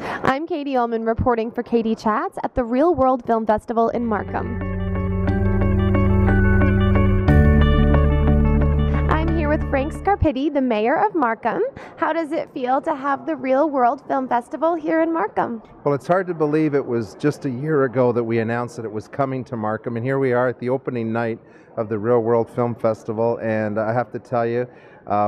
I'm Katie Ullman reporting for Katie Chats at the ReelWorld Film Festival in Markham. I'm here with Frank Scarpitti, the mayor of Markham. How does it feel to have the ReelWorld Film Festival here in Markham? Well, it's hard to believe it was just a year ago that we announced that it was coming to Markham, and here we are at the opening night of the ReelWorld Film Festival, and I have to tell you,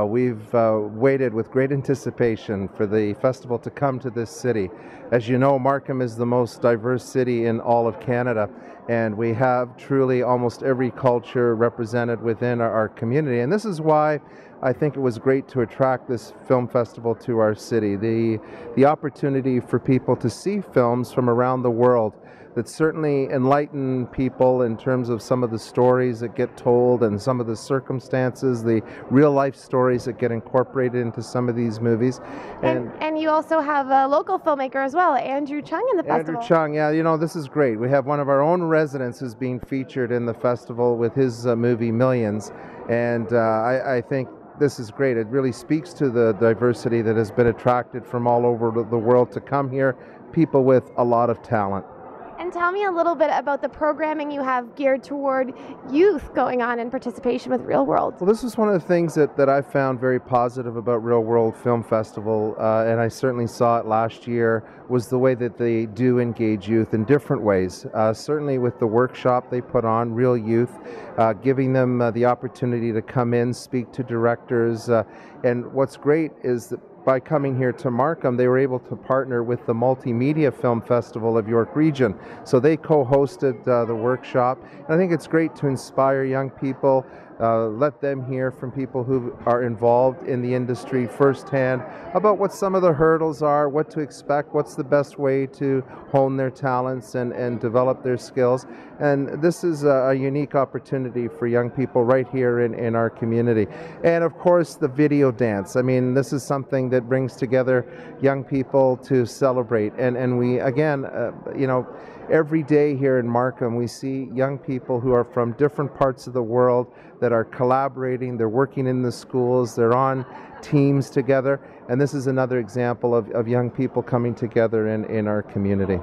we've waited with great anticipation for the festival to come to this city. As you know, Markham is the most diverse city in all of Canada, and we have truly almost every culture represented within our community, and this is why I think it was great to attract this film festival to our city. The opportunity for people to see films from around the world that certainly enlighten people in terms of some of the stories that get told and some of the circumstances, the real life stories that get incorporated into some of these movies. And you also have a local filmmaker as well, Andrew Chung, in the festival. Andrew Chung, yeah, you know, this is great. We have one of our own residents who's being featured in the festival with his movie Millions, and I think this is great. It really speaks to the diversity that has been attracted from all over the world to come here, people with a lot of talent. And tell me a little bit about the programming you have geared toward youth going on in participation with ReelWorld. Well, this is one of the things that I found very positive about ReelWorld Film Festival, and I certainly saw it last year, was the way that they do engage youth in different ways. Certainly with the workshop they put on, Real Youth, giving them the opportunity to come in, speak to directors, and what's great is that by coming here to Markham, they were able to partner with the Multimedia Film Festival of York Region. So they co-hosted the workshop. And I think it's great to inspire young people, let them hear from people who are involved in the industry firsthand about what some of the hurdles are, what to expect, what's the best way to hone their talents and develop their skills. And this is a unique opportunity for young people right here in our community. And of course, the video dance. I mean, this is something that brings together young people to celebrate. And we, again, you know, every day here in Markham, we see young people who are from different parts of the world that are collaborating, they're working in the schools, they're on teams together, and this is another example of young people coming together in our community.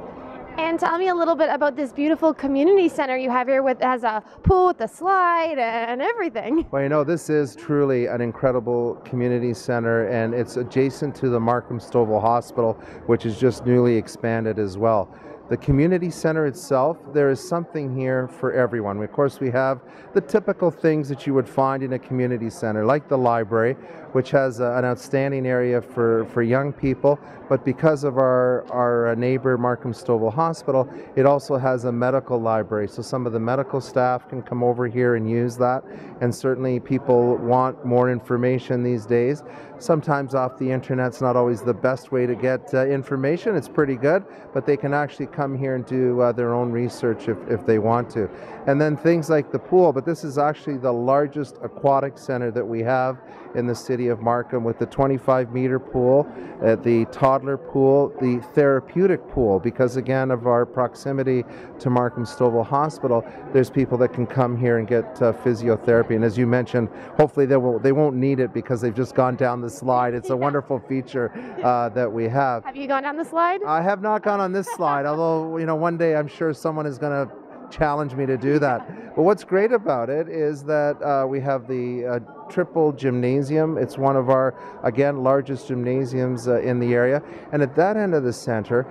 And tell me a little bit about this beautiful community center you have here with has a pool with a slide and everything. Well, you know, this is truly an incredible community center, and it's adjacent to the Markham Stovall Hospital, which is just newly expanded as well. The community center itself, there is something here for everyone. Of course, we have the typical things that you would find in a community center, like the library, which has an outstanding area for young people, but because of our neighbor Markham Stovall Hospital, it also has a medical library, so some of the medical staff can come over here and use that, and certainly people want more information these days. Sometimes off the internet's not always the best way to get information. It's pretty good, but they can actually come here and do their own research if they want to. And then things like the pool, but this is actually the largest aquatic center that we have in the city of Markham, with the 25-meter pool, the toddler pool, the therapeutic pool, because again of our proximity to Markham Stovall Hospital, there's people that can come here and get physiotherapy. And as you mentioned, hopefully they won't need it because they've just gone down the slide. It's a wonderful feature that we have. Have you gone down the slide? I have not gone on this slide, although, you know, one day I'm sure someone is going to challenge me to do that. But what's great about it is that we have the triple gymnasium. It's one of our, again, largest gymnasiums in the area. And at that end of the center,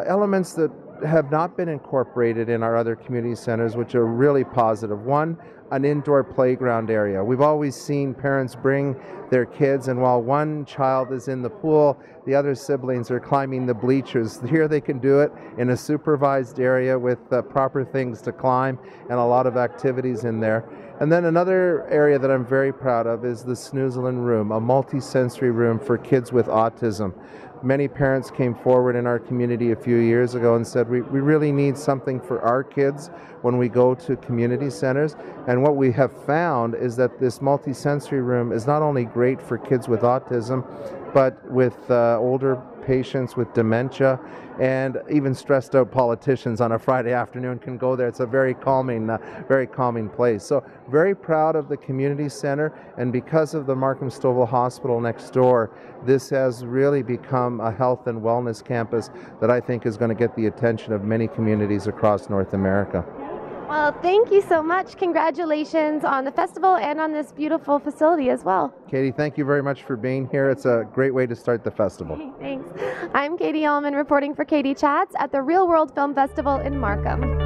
elements that have not been incorporated in our other community centers, which are really positive. One, an indoor playground area. We've always seen parents bring their kids, and while one child is in the pool, the other siblings are climbing the bleachers. Here they can do it in a supervised area with proper things to climb and a lot of activities in there. And then another area that I'm very proud of is the Snoozlin room, a multi-sensory room for kids with autism. Many parents came forward in our community a few years ago and said, we really need something for our kids when we go to community centers. And what we have found is that this multi-sensory room is not only great for kids with autism, but with older patients with dementia, and even stressed out politicians on a Friday afternoon can go there. It's a very calming place. So very proud of the community center, and because of the Markham Stouffville Hospital next door, this has really become a health and wellness campus that I think is going to get the attention of many communities across North America. Well, thank you so much. Congratulations on the festival and on this beautiful facility as well. Katie, thank you very much for being here. It's a great way to start the festival. Thanks. I'm Katie Allman reporting for Katie Chats at the ReelWorld Film Festival in Markham.